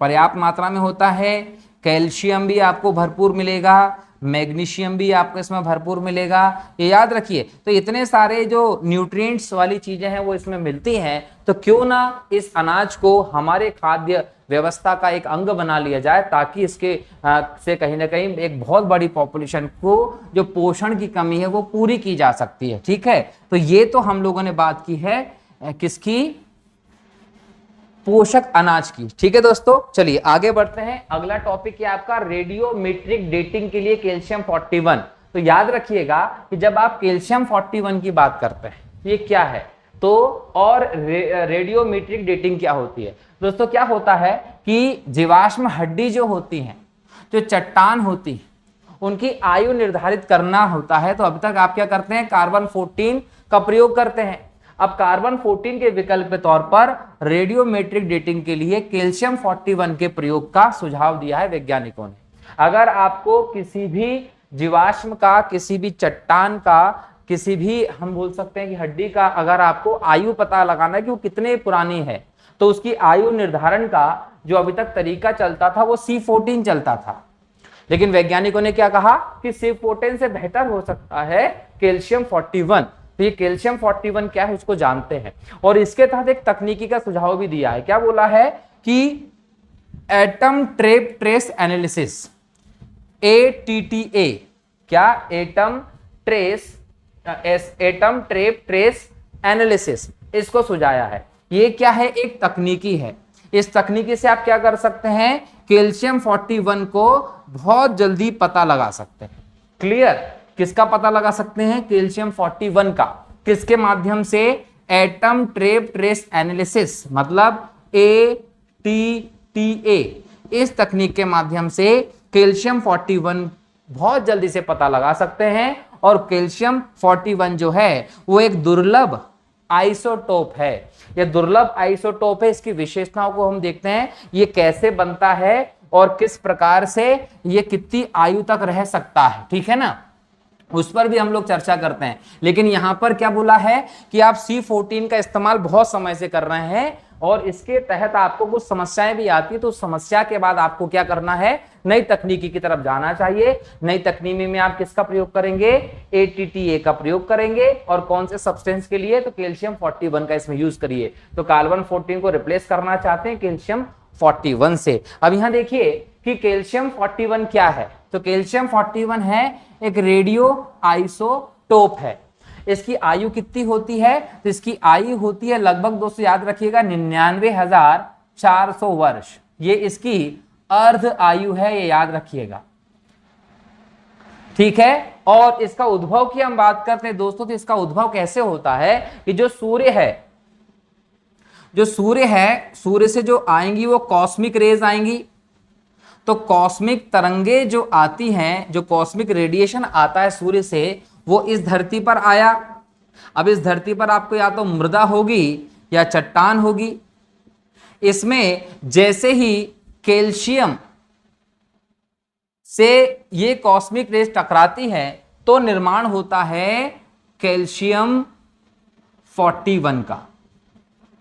पर्याप्त मात्रा में होता है, कैल्शियम भी आपको भरपूर मिलेगा, मैग्नीशियम भी आपको इसमें भरपूर मिलेगा। ये याद रखिए। तो इतने सारे जो न्यूट्रिएंट्स वाली चीजें हैं वो इसमें मिलती हैं, तो क्यों ना इस अनाज को हमारे खाद्य व्यवस्था का एक अंग बना लिया जाए, ताकि इसके से कहीं ना कहीं एक बहुत बड़ी पॉपुलेशन को जो पोषण की कमी है वो पूरी की जा सकती है। ठीक है, तो ये तो हम लोगों ने बात की है किसकी? पोषक अनाज की। ठीक है दोस्तों, चलिए आगे बढ़ते हैं। अगला टॉपिक है आपका रेडियोमेट्रिक डेटिंग के लिए कैल्शियम 41। तो याद रखिएगा कि जब आप कैल्शियम 41 की बात करते हैं, ये क्या है तो, और रेडियोमेट्रिक डेटिंग क्या होती है दोस्तों? क्या होता है कि जीवाश्म हड्डी जो होती हैं, जो चट्टान होती है, उनकी आयु निर्धारित करना होता है। तो अब तक आप क्या करते हैं? कार्बन 14 का प्रयोग करते हैं। अब कार्बन 14 के विकल्प के तौर पर रेडियोमेट्रिक डेटिंग के लिए कैल्शियम 41 के प्रयोग का सुझाव दिया है वैज्ञानिकों ने। अगर आपको किसी भी जीवाश्म का, किसी भी चट्टान का, किसी भी हम बोल सकते हैं कि हड्डी का, अगर आपको आयु पता लगाना है कि वो कितने पुरानी है, तो उसकी आयु निर्धारण का जो अभी तक तरीका चलता था वो C14 चलता था। लेकिन वैज्ञानिकों ने क्या कहा कि C14 से बेहतर हो सकता है कैल्शियम 41। तो ये कैल्शियम 41 क्या है उसको जानते हैं। और इसके तहत एक तकनीकी का सुझाव भी दिया है। क्या बोला है कि atom trap trace analysis, ATTA, क्या? एटम ट्रेप ट्रेस एनालिसिस, इसको सुझाया है। ये क्या है? एक तकनीकी है। इस तकनीकी से आप क्या कर सकते हैं? कैल्शियम 41 को बहुत जल्दी पता लगा सकते हैं। क्लियर? किसका पता लगा सकते हैं? कैल्शियम 41 का। किसके माध्यम से? एटम ट्रेप ट्रेस एनालिसिस, मतलब ATTA। इस तकनीक के माध्यम से कैल्शियम 41 बहुत जल्दी से पता लगा सकते हैं। और कैल्शियम 41 जो है वो एक दुर्लभ आइसोटोप है। यह दुर्लभ आइसोटोप है। इसकी विशेषताओं को हम देखते हैं, ये कैसे बनता है और किस प्रकार से ये कितनी आयु तक रह सकता है। ठीक है ना, उस पर भी हम लोग चर्चा करते हैं। लेकिन यहां पर क्या बोला है कि आप C14 का इस्तेमाल बहुत समय से कर रहे हैं और इसके तहत आपको कुछ समस्याएं भी आती है। तो उस समस्या के बाद आपको क्या करना है? नई तकनीकी की तरफ जाना चाहिए। नई तकनीकी में आप किसका प्रयोग करेंगे? ATTA का प्रयोग करेंगे। और कौन से सब्सटेंस के लिए? तो कैल्शियम 41 का इसमें यूज करिए। तो कार्बन 14 को रिप्लेस करना चाहते हैं कैल्शियम 41 से। अब यहां देखिए कि कैल्शियम 41 क्या है। तो कैल्शियम 41 है एक रेडियो आइसोटोप। टोप है। इसकी आयु कितनी होती है? तो इसकी आयु होती है लगभग, दोस्तों याद रखिएगा, 99,400 वर्ष। ये इसकी अर्ध आयु है, ये याद रखिएगा, ठीक है। और इसका उद्भव की हम बात करते हैं दोस्तों, तो इसका उद्भव कैसे होता है कि जो सूर्य है, सूर्य से जो आएंगी वो कॉस्मिक रेज आएंगी। तो कॉस्मिक तरंगे जो आती हैं, जो कॉस्मिक रेडिएशन आता है सूर्य से, वो इस धरती पर आया। अब इस धरती पर आपको या तो मृदा होगी या चट्टान होगी। इसमें जैसे ही कैल्शियम से ये कॉस्मिक रेज टकराती है तो निर्माण होता है कैल्शियम 41 का।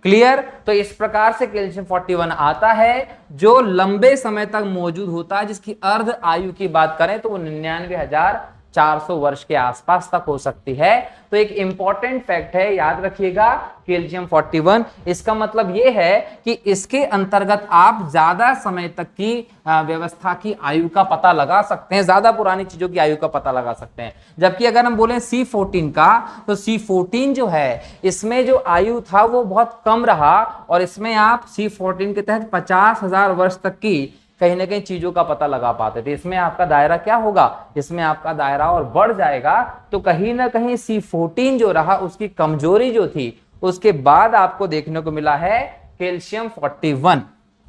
क्लियर? तो इस प्रकार से कैल्शियम 41 आता है जो लंबे समय तक मौजूद होता है, जिसकी अर्ध आयु की बात करें तो वो 99,400 वर्ष के आसपास तक हो सकती है। तो एक इंपॉर्टेंट फैक्ट है, याद रखिएगा, कैल्शियम 41। इसका मतलब यह है कि इसके अंतर्गत आप ज्यादा समय तक की व्यवस्था की आयु का पता लगा सकते हैं, ज्यादा पुरानी चीजों की आयु का पता लगा सकते हैं। जबकि अगर हम बोलें C14 का, तो C14 जो है, इसमें जो आयु था वो बहुत कम रहा, और इसमें आप C14 के तहत 50,000 वर्ष तक की कहीं ना कहीं चीजों का पता लगा पाते थे। इसमें आपका दायरा क्या होगा? इसमें आपका दायरा और बढ़ जाएगा। तो कहीं ना कहीं C14 जो रहा, उसकी कमजोरी जो थी, उसके बाद आपको देखने को मिला है कैल्शियम 41।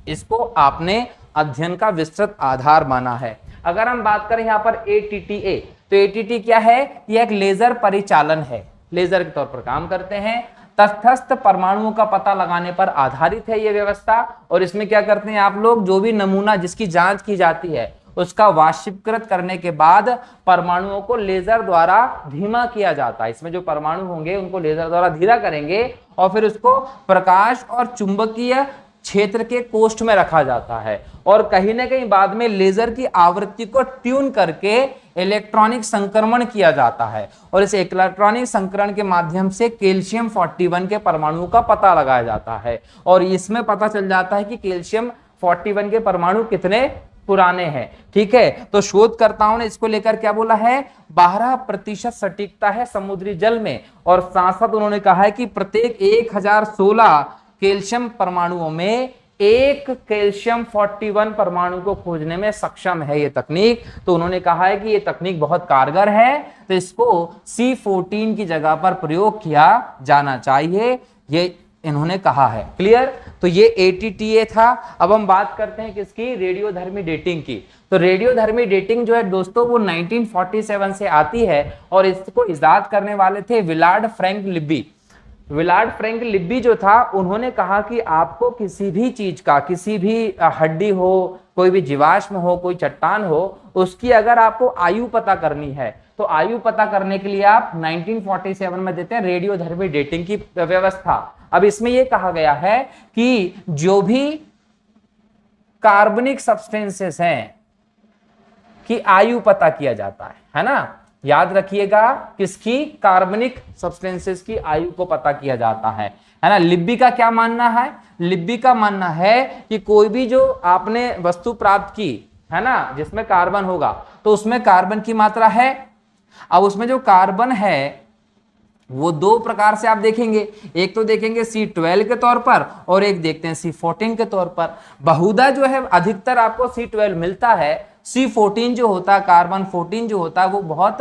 इसको आपने अध्ययन का विस्तृत आधार माना है। अगर हम बात करें यहाँ पर ATTA, तो ATT क्या है? यह एक लेजर परिचालन है, लेजर के तौर पर काम करते हैं। तटस्थ परमाणुओं का पता लगाने पर आधारित है यह व्यवस्था। और इसमें क्या करते हैं आप लोग? जो भी नमूना जिसकी जांच की जाती है उसका वाष्पीकृत करने के बाद परमाणुओं को लेजर द्वारा धीमा किया जाता है। इसमें जो परमाणु होंगे उनको लेजर द्वारा धीरा करेंगे और फिर उसको प्रकाश और चुंबकीय क्षेत्र के कोष्ठ में रखा जाता है। और कहीं ना कहीं बाद में लेजर की आवृत्ति को ट्यून करके इलेक्ट्रॉनिक संक्रमण किया जाता है, और इस इलेक्ट्रॉनिक संक्रमण के माध्यम से कैल्शियम 41 के परमाणुओं का पता लगाया जाता है। और इसमें पता चल जाता है कि कैल्शियम 41 के परमाणु कितने पुराने हैं। ठीक है, तो शोधकर्ताओं ने इसको लेकर क्या बोला है? 12% सटीकता है समुद्री जल में। और साथ साथ उन्होंने कहा है कि प्रत्येक 1016 कैल्शियम परमाणुओं में एक कैल्शियम 41 परमाणु को खोजने में सक्षम है ये तकनीक। तो उन्होंने कहा है कि ये तकनीक बहुत कारगर है, तो इसको C14 की जगह पर प्रयोग किया जाना चाहिए, ये इन्होंने कहा है। क्लियर? तो ये ATTA था। अब हम बात करते हैं किसकी? रेडियोधर्मी डेटिंग की। तो रेडियोधर्मी डेटिंग जो है दोस्तों वो 1947 से आती है, और इसको इजाद करने वाले थे Willard Frank Libby. Willard Frank Libby जो था, उन्होंने कहा कि आपको किसी भी चीज का, किसी भी हड्डी हो, कोई भी जीवाश्म हो, कोई चट्टान हो, उसकी अगर आपको आयु पता करनी है तो आयु पता करने के लिए आप 1947 में देते हैं रेडियोधर्मी डेटिंग की व्यवस्था। अब इसमें यह कहा गया है कि जो भी कार्बनिक सब्सटेंसेस हैं कि आयु पता किया जाता है ना? याद रखिएगा, किसकी? कार्बनिक सब्सटेंसेस की आयु को पता किया जाता है ना? लिब्बी का क्या मानना है? लिब्बी का मानना है कि कोई भी जो आपने वस्तु प्राप्त की है ना, जिसमें कार्बन होगा, तो उसमें कार्बन की मात्रा है। अब उसमें जो कार्बन है वो दो प्रकार से आप देखेंगे, एक तो देखेंगे C12 के तौर पर और एक देखते हैं C14 के तौर पर। बहुधा जो है अधिकतर आपको C12 मिलता है, C14 जो होता है, कार्बन 14 जो होता है, वो बहुत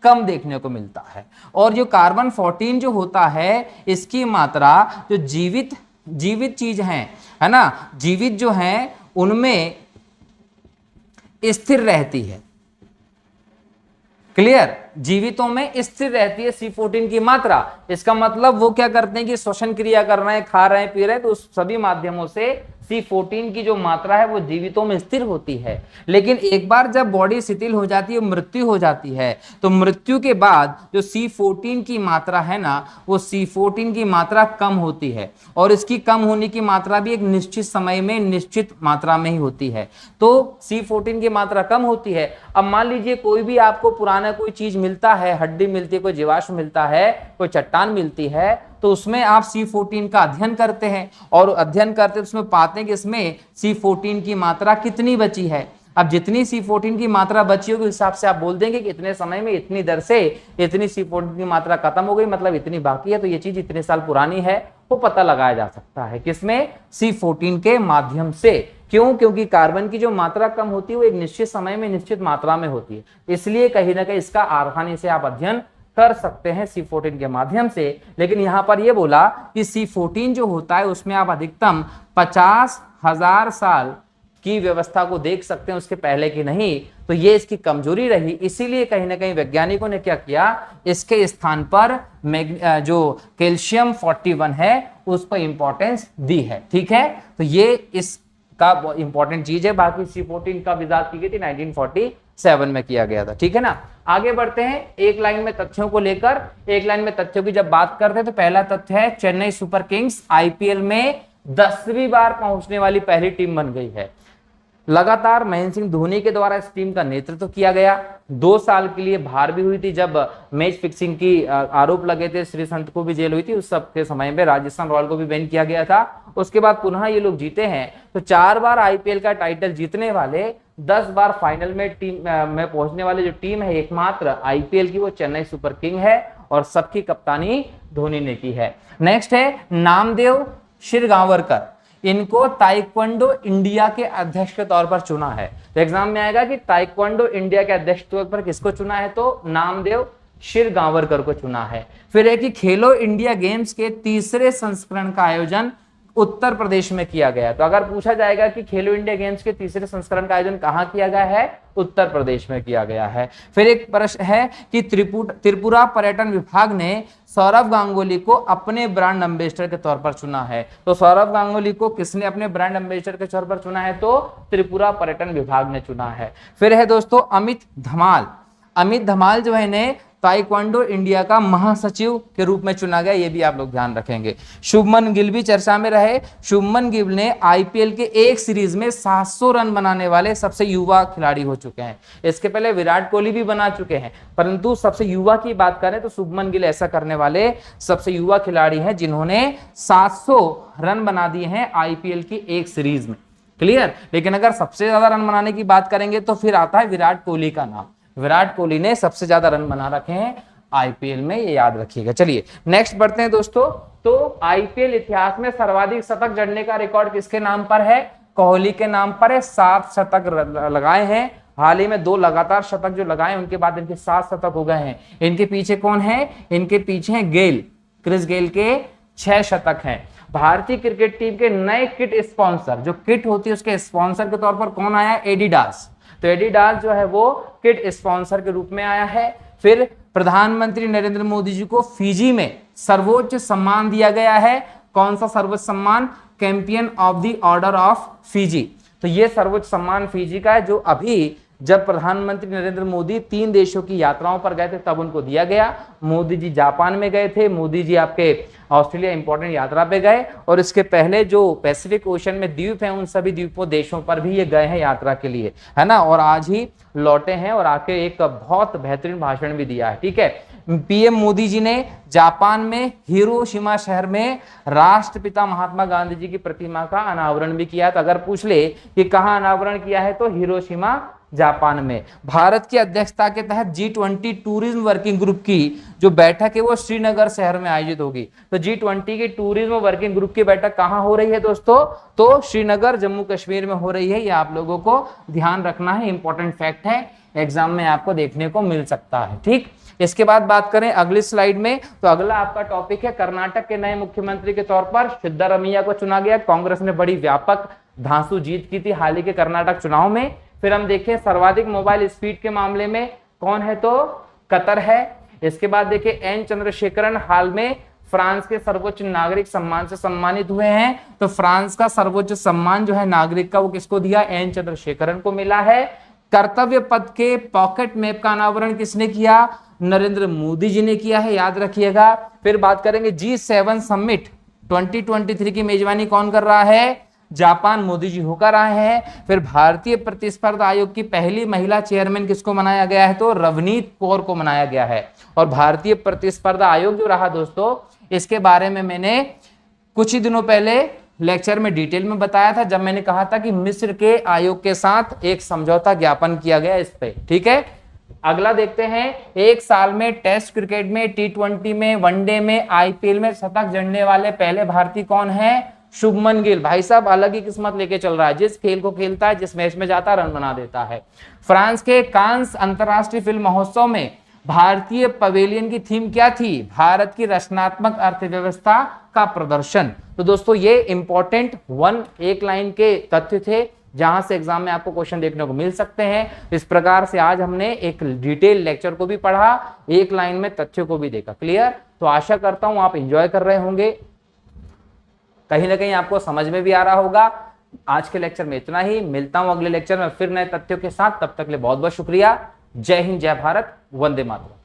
कम देखने को मिलता है। और जो कार्बन 14 जो होता है, इसकी मात्रा जो जीवित चीज है ना, जीवित जो है उनमें स्थिर रहती है। क्लियर? जीवितों में स्थिर रहती है C14 की मात्रा। इसका मतलब वो क्या करते हैं कि श्वसन क्रिया कर रहे हैं, खा रहे हैं, पी रहे हैं, तो उस सभी माध्यमों से C14 की जो मात्रा है वो जीवितों में स्थिर होती है। लेकिन एक बार जब बॉडी शिथिल हो जाती है, मृत्यु हो जाती है, तो मृत्यु के बाद जो C14 की मात्रा है ना, वो C14 की मात्रा कम होती है, और इसकी कम होने की मात्रा भी एक निश्चित समय में निश्चित मात्रा में ही होती है। तो C14 की मात्रा कम होती है। अब मान लीजिए कोई भी आपको पुराना कोई चीज मिलता है, हड्डी मिलती है, कोई जीवाश्म मिलता है, कोई चट्टान मिलती है, तो उसमें आप C14 का अध्ययन करते हैं, और अध्ययन करते उसमें पाते हैं कि इसमें C14 की मात्रा कितनी बची है। अब जितनी C14 की मात्रा बची होगी उस हिसाब से आप बोल देंगे कि इतने समय में इतनी दर से इतनी C14 की मात्रा खत्म हो गई, मतलब इतनी बाकी है, तो ये चीज इतने साल पुरानी है, वो पता लगाया जा सकता है किसमें, C14 के माध्यम से। क्यों? क्योंकि कार्बन की जो मात्रा कम होती है वो एक निश्चित समय में निश्चित मात्रा में होती है, इसलिए कहीं ना कहीं इसका आसानी से आप अध्ययन कर सकते हैं C14 के माध्यम से। लेकिन यहां पर यह बोला कि C14 जो होता है उसमें आप अधिकतम 50,000 साल की व्यवस्था को देख सकते हैं, उसके पहले की नहीं, तो ये इसकी कमजोरी रही। इसीलिए कहीं ना कहीं वैज्ञानिकों ने क्या किया, इसके स्थान पर जो कैल्शियम 41 है उस पर इंपॉर्टेंस दी है। ठीक है, तो ये इसका इंपॉर्टेंट चीज है। बाकी C14 का इजाद की गई थी 1947 में किया गया था। ठीक है ना, आगे बढ़ते हैं एक लाइन में तथ्यों को लेकर। एक लाइन में तथ्यों की जब बात करते हैं तो पहला तथ्य है चेन्नई सुपर किंग्स IPL में 10वीं बार पहुंचने वाली पहली टीम बन गई है। लगातार महेंद्र सिंह धोनी के द्वारा इस टीम का नेतृत्व किया गया। 2 साल के लिए बाहर भी हुई थी, जब मैच फिक्सिंग की आरोप लगे थे, श्री संत को भी जेल हुई थी, उस सब के समय में राजस्थान रॉयल को भी बैन किया गया था। उसके बाद पुनः ये लोग जीते हैं, तो 4 बार IPL का टाइटल जीतने वाले, 10 बार फाइनल में टीम में पहुंचने वाली जो टीम है एकमात्र IPL की, वो चेन्नई सुपर किंग है और सबकी कप्तानी धोनी ने की है। नेक्स्ट है नामदेव शिरगांवकर, इनको ताइक्वांडो इंडिया के अध्यक्ष के तौर पर चुना है। तो एग्जाम में आएगा कि ताइक्वांडो इंडिया के अध्यक्ष के तौर पर किसको चुना है, तो नामदेव शिरगांवकर को चुना है। फिर है कि खेलो इंडिया गेम्स के 3रे संस्करण का आयोजन उत्तर प्रदेश में किया गया। तो अगर पूछा जाएगा कि खेलो इंडिया गेम्स के 3रे संस्करण का आयोजन कहां किया गया है, उत्तर प्रदेश में किया गया है। फिर एक प्रश्न है कि त्रिपुरा पर्यटन विभाग ने सौरव गांगुली को अपने ब्रांड एम्बेसडर के तौर पर चुना है। तो सौरव गांगुली को किसने अपने ब्रांड एम्बेसडर के तौर पर चुना है, तो त्रिपुरा पर्यटन विभाग ने चुना है। फिर है दोस्तों अमित धमाल, अमित धमाल जो है ने ताइक्वांडो इंडिया का महासचिव के रूप में चुना गया, ये भी आप लोग ध्यान रखेंगे। शुभमन गिल भी चर्चा में रहे। शुभमन गिल ने IPL के एक सीरीज में 700 रन बनाने वाले सबसे युवा खिलाड़ी हो चुके हैं। इसके पहले विराट कोहली भी बना चुके हैं, परंतु सबसे युवा की बात करें तो शुभमन गिल ऐसा करने वाले सबसे युवा खिलाड़ी हैं जिन्होंने 700 रन बना दिए हैं IPL की एक सीरीज में। क्लियर। लेकिन अगर सबसे ज्यादा रन बनाने की बात करेंगे तो फिर आता है विराट कोहली का नाम। विराट कोहली ने सबसे ज्यादा रन बना रखे हैं IPL में, ये याद रखिएगा। चलिए नेक्स्ट बढ़ते हैं दोस्तों। तो IPL इतिहास में सर्वाधिक शतक जड़ने का रिकॉर्ड किसके नाम पर है, कोहली के नाम पर है। 7 शतक लगाए हैं, हाल ही में 2 लगातार शतक जो लगाए उनके बाद इनके 7 शतक हो गए हैं। इनके पीछे कौन है, इनके पीछे है गेल, क्रिस गेल के 6 शतक हैं। भारतीय क्रिकेट टीम के नए किट स्पॉन्सर, जो किट होती है उसके स्पॉन्सर के तौर पर कौन आया, एडिडास। तो एडिडास जो है वो किट स्पॉन्सर के रूप में आया है। फिर प्रधानमंत्री नरेंद्र मोदी जी को फिजी में सर्वोच्च सम्मान दिया गया है। कौन सा सर्वोच्च सम्मान, champion of the order of Fiji. तो ये सर्वोच्च सम्मान फिजी का है, जो अभी जब प्रधानमंत्री नरेंद्र मोदी 3 देशों की यात्राओं पर गए थे तब उनको दिया गया। मोदी जी जापान में गए थे, मोदी जी आपके ऑस्ट्रेलिया इंपॉर्टेंट यात्रा पे गए, और इसके पहले जो पैसिफिक ओशन में द्वीप हैं उन सभी द्वीपों देशों पर भी ये गए हैं यात्रा के लिए, है ना, और आज ही लौटे हैं और आके एक बहुत बेहतरीन भाषण भी दिया है। ठीक है, PM मोदी जी ने जापान में हिरोशिमा शहर में राष्ट्रपिता महात्मा गांधी जी की प्रतिमा का अनावरण भी किया। तो अगर पूछ ले कि कहां अनावरण किया है, तो हिरोशिमा जापान में। भारत की अध्यक्षता के तहत G20 टूरिज्म वर्किंग ग्रुप की जो बैठक है वो श्रीनगर शहर में आयोजित होगी। तो G20 की टूरिज्म वर्किंग ग्रुप की बैठक कहां हो रही है दोस्तों, तो श्रीनगर जम्मू कश्मीर में हो रही है। ये आप लोगों को ध्यान रखना है, इंपॉर्टेंट फैक्ट है, एग्जाम में आपको देखने को मिल सकता है। ठीक, इसके बाद बात करें अगली स्लाइड में, तो अगला आपका टॉपिक है कर्नाटक के नए मुख्यमंत्री के तौर पर सिद्धारमैया को चुना गया। कांग्रेस ने बड़ी व्यापक धांसू जीत की थी हाल ही के कर्नाटक चुनाव में। फिर हम देखें सर्वाधिक मोबाइल स्पीड के मामले में कौन है, तो कतर है। इसके बाद देखिए एन चंद्रशेखरन हाल में फ्रांस के सर्वोच्च नागरिक सम्मान से सम्मानित हुए हैं। तो फ्रांस का सर्वोच्च सम्मान जो है नागरिक का वो किसको दिया, एन चंद्रशेखरन को मिला है। कर्तव्य पथ के पॉकेट मैप का अनावरण किसने किया, नरेंद्र मोदी जी ने किया है, याद रखिएगा। फिर बात करेंगे G7 समिट 2023 की मेजबानी कौन कर रहा है, जापान, मोदी जी होकर आए हैं। फिर भारतीय प्रतिस्पर्धा आयोग की पहली महिला चेयरमैन किसको बनाया गया है, तो रवनीत कौर को बनाया गया है। और भारतीय प्रतिस्पर्धा आयोग जो रहा दोस्तों, इसके बारे में मैंने कुछ ही दिनों पहले लेक्चर में डिटेल में बताया था जब मैंने कहा था कि मिस्र के आयोग के साथ एक समझौता ज्ञापन किया गया इस पे, ठीक है। अगला देखते हैं, एक साल में टेस्ट क्रिकेट में, T20 में, वनडे में, IPL में शतक जड़ने वाले पहले भारतीय कौन है? शुभमन गिल। भाई साहब अलग ही किस्मत लेके चल रहा है, जिस खेल को खेलता है, जिस मैच में जाता है, रन बना देता है। फ्रांस के कांस अंतरराष्ट्रीय फिल्म महोत्सव में भारतीय पवेलियन की थीम क्या थी? भारत की रचनात्मक अर्थव्यवस्था का प्रदर्शन। तो दोस्तों ये इंपॉर्टेंट एक लाइन के तथ्य थे जहां से एग्जाम में आपको क्वेश्चन देखने को मिल सकते हैं। इस प्रकार से आज हमने एक डिटेल लेक्चर को भी पढ़ा, एक लाइन में तथ्यों को भी देखा। क्लियर? तो आशा करता हूं आप एंजॉय कर रहे होंगे, कहीं ना कहीं आपको समझ में भी आ रहा होगा। आज के लेक्चर में इतना ही, मिलता हूं अगले लेक्चर में फिर नए तथ्यों के साथ। तब तक के लिए बहुत बहुत शुक्रिया। जय हिंद, जय भारत, वंदे मातरम।